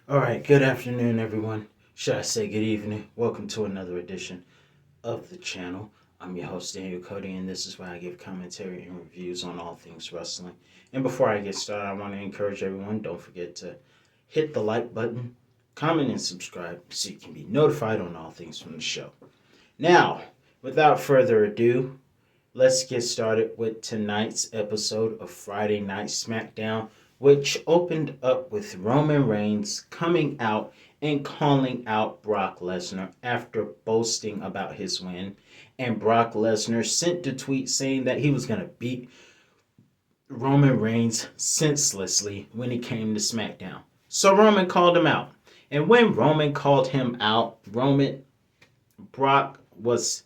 All right, good afternoon, everyone. Should I say good evening? Welcome to another edition of the channel. I'm your host, Daniel Cody, and this is where I give commentary and reviews on all things wrestling. And before I get started, I want to encourage everyone, don't forget to hit the like button, comment, and subscribe so you can be notified on all things from the show. Now, without further ado, let's get started with tonight's episode of Friday Night Smackdown, which opened up with Roman Reigns coming out and calling out Brock Lesnar after boasting about his win. And Brock Lesnar sent a tweet saying that he was going to beat Roman Reigns senselessly when he came to SmackDown. So Roman called him out. And when Roman called him out, Brock was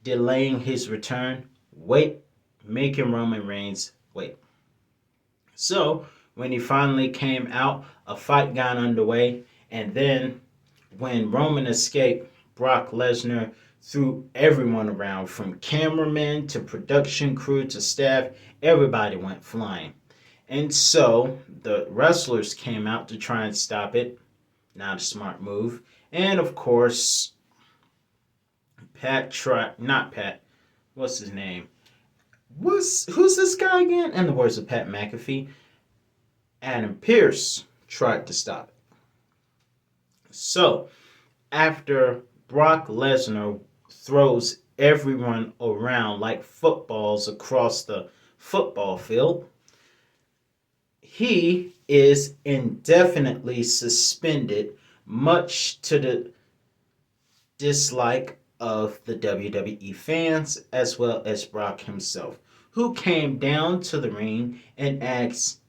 delaying his return, making Roman Reigns wait. So when he finally came out, a fight got underway, and then when Roman escaped, Brock Lesnar threw everyone around, from cameramen to production crew to staff. Everybody went flying. And so the wrestlers came out to try and stop it. Not a smart move. And of course, not Pat, what's his name? Who's this guy again? In the words of Pat McAfee, Adam Pearce tried to stop it. So, after Brock Lesnar throws everyone around like footballs across the football field, he is indefinitely suspended, much to the dislike of the WWE fans as well as Brock himself, who came down to the ring and asked,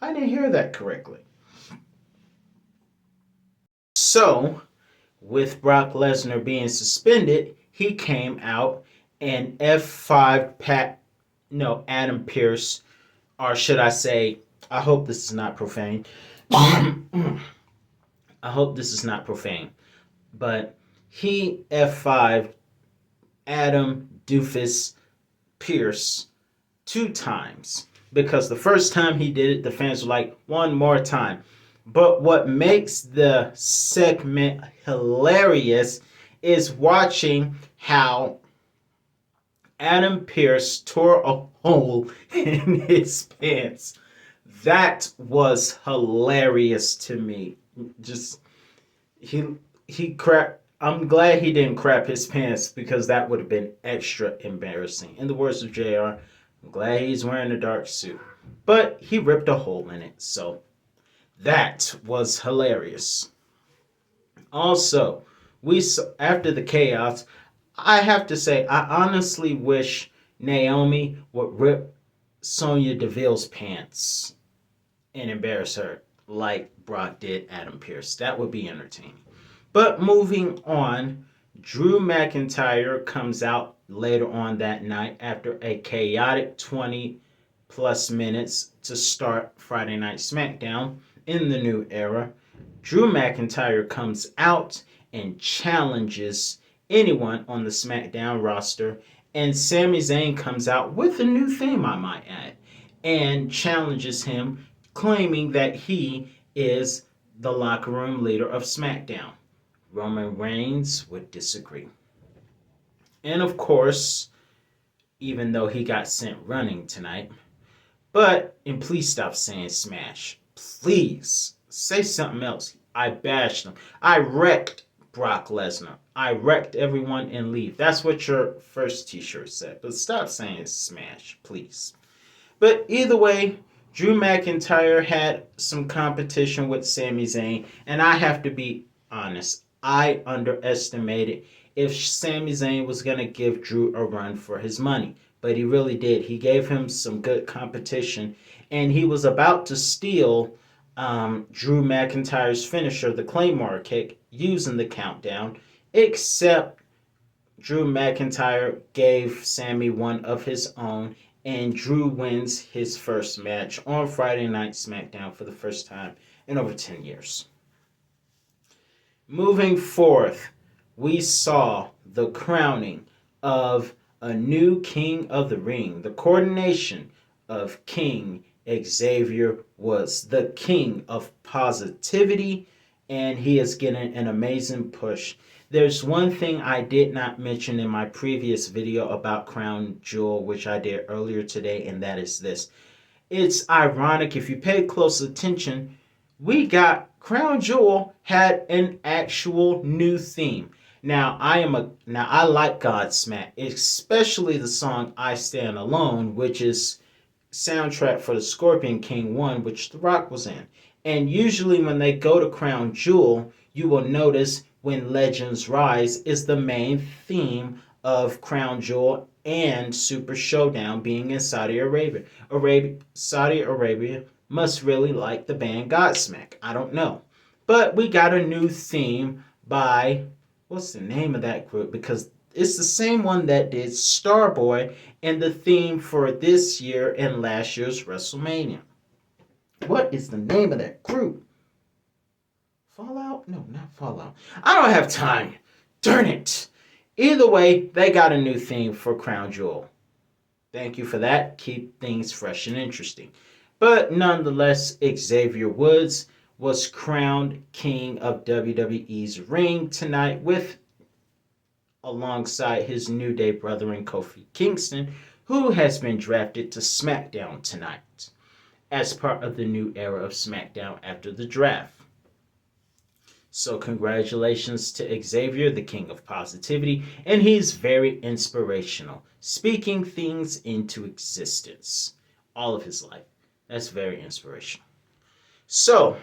I didn't hear that correctly. So, with Brock Lesnar being suspended, he came out and F5 Adam Pearce, or should I say, I hope this is not profane. I hope this is not profane. But he F5 Adam Doofus Pearce 2 times. Because the first time he did it, the fans were like, one more time. But what makes the segment hilarious is watching how Adam Pearce tore a hole in his pants. That was hilarious to me. Just he crap. I'm glad he didn't crap his pants, because that would have been extra embarrassing. In the words of JR, I'm glad he's wearing a dark suit. But he ripped a hole in it, so that was hilarious. Also, after the chaos, I have to say, I honestly wish Naomi would rip Sonya Deville's pants and embarrass her like Brock did Adam Pearce. That would be entertaining. But moving on, Drew McIntyre comes out later on that night after a chaotic 20 plus minutes to start Friday Night SmackDown in the new era. Drew McIntyre comes out and challenges anyone on the SmackDown roster, and Sami Zayn comes out with a new theme, I might add, and challenges him, claiming that he is the locker room leader of SmackDown. Roman Reigns would disagree. And of course, even though he got sent running tonight, and please stop saying smash. Please say something else. I bashed him. I wrecked Brock Lesnar. I wrecked everyone and leave. That's what your first t-shirt said. But stop saying smash, please. But either way, Drew McIntyre had some competition with Sami Zayn, and I have to be honest, I underestimated if Sami Zayn was going to give Drew a run for his money. But he really did. He gave him some good competition, and he was about to steal Drew McIntyre's finisher, the Claymore kick, using the countdown, except Drew McIntyre gave Sami one of his own, and Drew wins his first match on Friday Night SmackDown for the first time in over 10 years. Moving forth, we saw the crowning of a new King of the Ring. The coronation of King Xavier was the king of positivity and he is getting an amazing push. There's one thing I did not mention in my previous video about Crown Jewel, which I did earlier today, and that is this. It's ironic if you pay close attention, we got Crown Jewel had an actual new theme. Now I like Godsmack, especially the song I Stand Alone, which is soundtrack for the Scorpion King 1, which The Rock was in. And usually when they go to Crown Jewel, you will notice When Legends Rise is the main theme of Crown Jewel and Super Showdown being in Saudi Arabia. Saudi Arabia must really like the band Godsmack. I don't know. But we got a new theme by, what's the name of that group? Because it's the same one that did Starboy and the theme for this year and last year's WrestleMania. What is the name of that group? Fallout? No, not Fallout. I don't have time. Darn it. Either way, they got a new theme for Crown Jewel. Thank you for that. Keep things fresh and interesting. But nonetheless, Xavier Woods was crowned king of WWE's ring tonight with alongside his New Day brother in Kofi Kingston, who has been drafted to SmackDown tonight as part of the new era of SmackDown after the draft. So congratulations to Xavier, the king of positivity, and he's very inspirational, speaking things into existence all of his life. That's very inspirational. So,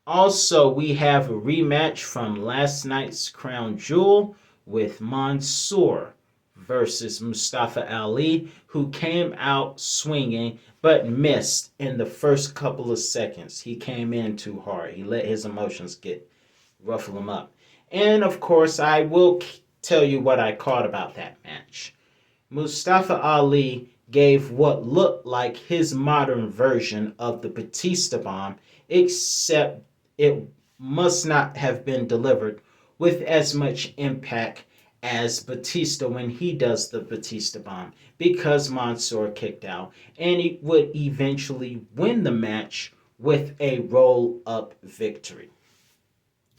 also we have a rematch from last night's Crown Jewel with Monsoor versus Mustafa Ali, who came out swinging but missed in the first couple of seconds. He came in too hard. He let his emotions ruffle him up. And of course, I will tell you what I caught about that match. Mustafa Ali gave what looked like his modern version of the Batista Bomb, except it must not have been delivered with as much impact as Batista when he does the Batista Bomb, because Monsoor kicked out, and he would eventually win the match with a roll-up victory.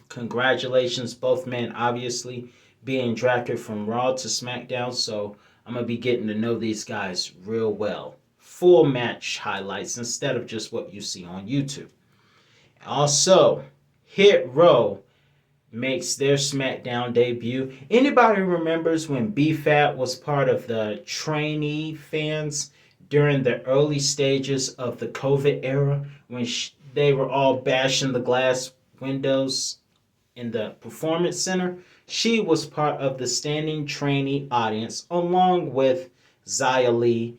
Congratulations, both men obviously being drafted from Raw to SmackDown, so I'm going to be getting to know these guys real well. Full match highlights instead of just what you see on YouTube. Also, Hit Row makes their SmackDown debut. Anybody remembers when BFAT was part of the trainee fans during the early stages of the COVID era when they were all bashing the glass windows in the Performance Center? She was part of the standing trainee audience along with Xia Li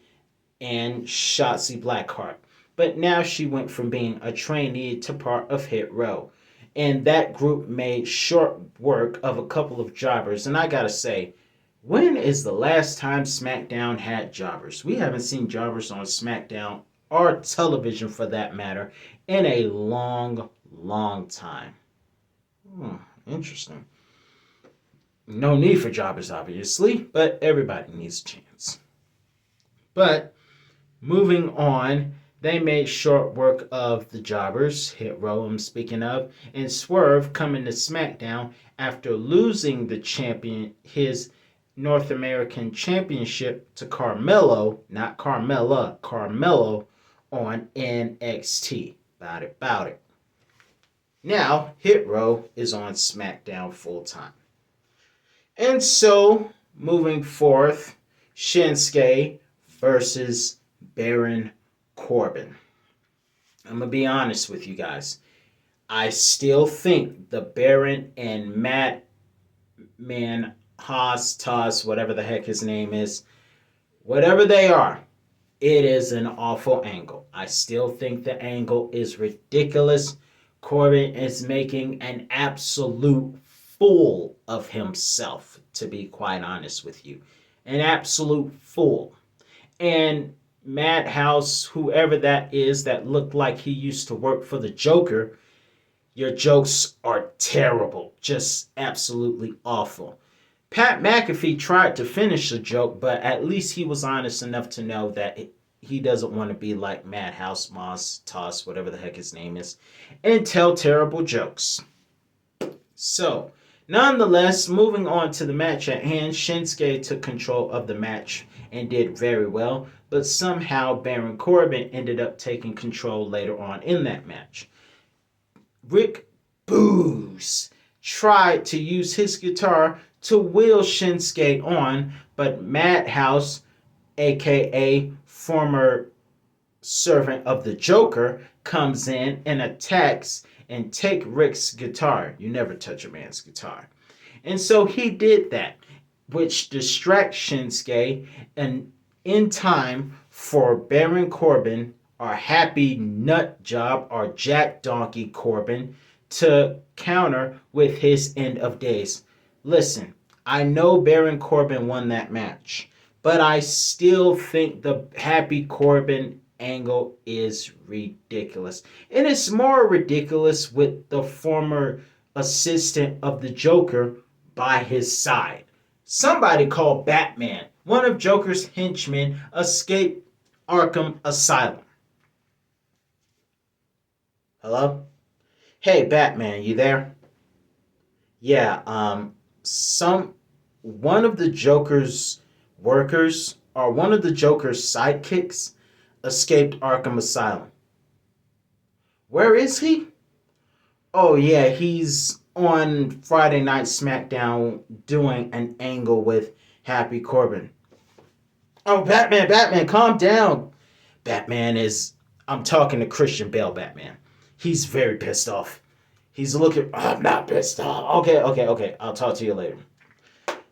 and Shotzi Blackheart. But now she went from being a trainee to part of Hit Row. And that group made short work of a couple of jobbers. And I gotta say, when is the last time SmackDown had jobbers? We haven't seen jobbers on SmackDown or television for that matter in a long, long time. Interesting. No need for jobbers, obviously, but everybody needs a chance. But moving on, they made short work of the jobbers, Hit Row I'm speaking of, and Swerve coming to SmackDown after losing the champion, his North American Championship to Carmelo, not Carmella, Carmelo on NXT. About it. Now, Hit Row is on SmackDown full time. And so, moving forth, Shinsuke versus Baron Corbin. I'm going to be honest with you guys. I still think the Baron and Toss, whatever the heck his name is, whatever they are, it is an awful angle. I still think the angle is ridiculous. Corbin is making an absolute fool of himself, to be quite honest with you. An absolute fool. And Madhouse, whoever that is that looked like he used to work for the Joker, your jokes are terrible. Just absolutely awful. Pat McAfee tried to finish the joke, but at least he was honest enough to know that he doesn't want to be like Madhouse, Moss, Toss, whatever the heck his name is, and tell terrible jokes. So, nonetheless, moving on to the match at hand, Shinsuke took control of the match and did very well, but somehow Baron Corbin ended up taking control later on in that match. Rick Boogs tried to use his guitar to wheel Shinsuke on, but Madhouse, aka former servant of the Joker, comes in and attacks and take Rick's guitar. You never touch a man's guitar. And so he did that, which distracts Shinsuke, and in time for Baron Corbin, our happy nut job, our Jack Donkey Corbin, to counter with his end of days. Listen, I know Baron Corbin won that match, but I still think the happy Corbin angle is ridiculous. And it's more ridiculous with the former assistant of the Joker by his side. Somebody called Batman. One of Joker's henchmen escaped Arkham Asylum. Hello? Hey, Batman, you there? Yeah, one of the Joker's workers, or one of the Joker's sidekicks, escaped Arkham Asylum. Where is he? Oh yeah, he's on Friday Night Smackdown doing an angle with Happy Corbin. Oh, Batman, calm down. I'm talking to Christian Bale, Batman. He's very pissed off. He's looking, I'm not pissed off. Okay, I'll talk to you later.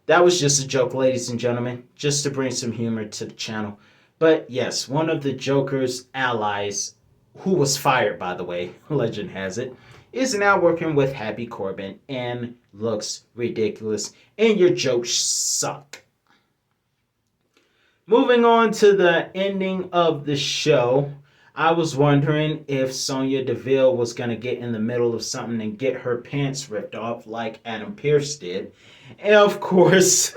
That was just a joke, ladies and gentlemen, just to bring some humor to the channel. But yes, one of the Joker's allies, who was fired, by the way, legend has it, is now working with Happy Corbin and looks ridiculous. And your jokes suck. Moving on to the ending of the show, I was wondering if Sonya Deville was going to get in the middle of something and get her pants ripped off like Adam Pearce did. And of course,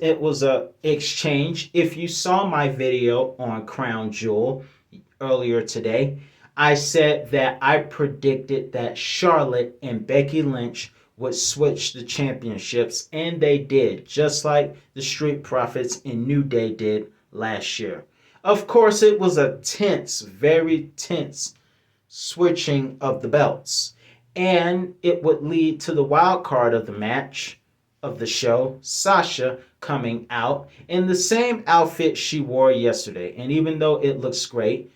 it was a exchange. If you saw my video on Crown Jewel earlier today, I said that I predicted that Charlotte and Becky Lynch would switch the championships, and they did, just like the Street Profits and New Day did last year. Of course, it was a tense, very tense switching of the belts, and it would lead to the wild card of the match of the show, Sasha coming out in the same outfit she wore yesterday. And even though it looks great,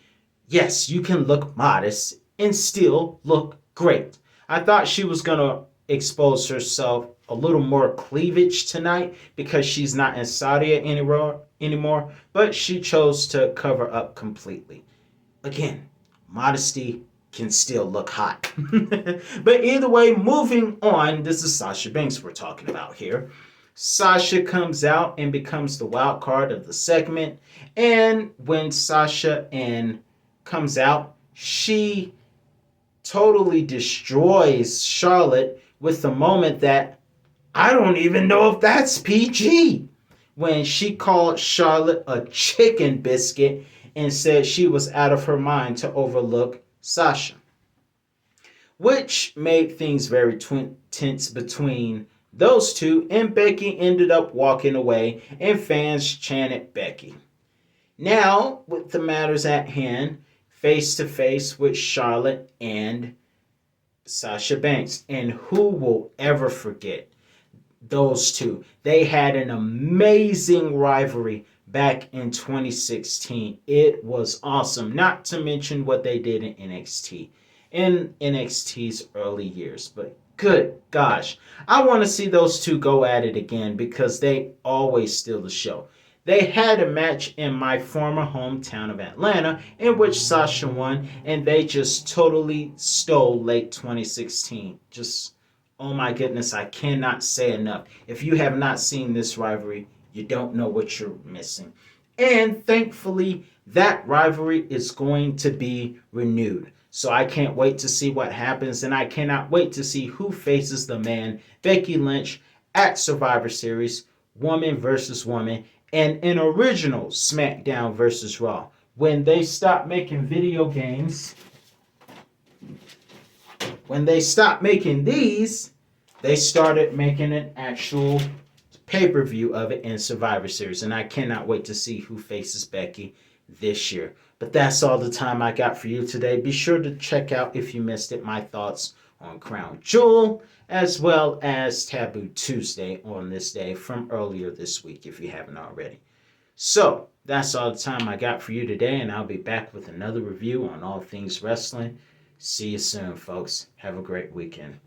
yes, you can look modest and still look great. I thought she was going to expose herself a little more cleavage tonight because she's not in Saudi anymore, but she chose to cover up completely. Again, modesty can still look hot. But either way, moving on, this is Sasha Banks we're talking about here. Sasha comes out and becomes the wild card of the segment, and when Sasha comes out, she totally destroys Charlotte with the moment that I don't even know if that's PG, when she called Charlotte a chicken biscuit and said she was out of her mind to overlook Sasha, which made things very tense between those two, and Becky ended up walking away and fans chanted Becky. Now, with the matters at hand, face to face with Charlotte and Sasha Banks. And who will ever forget those two? They had an amazing rivalry back in 2016. It was awesome, not to mention what they did in NXT's early years. But good gosh, I want to see those two go at it again because they always steal the show. They had a match in my former hometown of Atlanta in which Sasha won, and they just totally stole late 2016. Just, oh my goodness, I cannot say enough. If you have not seen this rivalry, you don't know what you're missing. And thankfully, that rivalry is going to be renewed. So I can't wait to see what happens, and I cannot wait to see who faces the man, Becky Lynch, at Survivor Series, woman versus woman, and an original SmackDown versus Raw. When they stop making video games When they stopped making these, they started making an actual pay-per-view of it in Survivor Series. And I cannot wait to see who faces Becky this year. But that's all the time I got for you today. Be sure to check out, if you missed it, my thoughts on Crown Jewel, as well as Taboo Tuesday on this day from earlier this week, if you haven't already. So, that's all the time I got for you today, and I'll be back with another review on all things wrestling. See you soon, folks. Have a great weekend.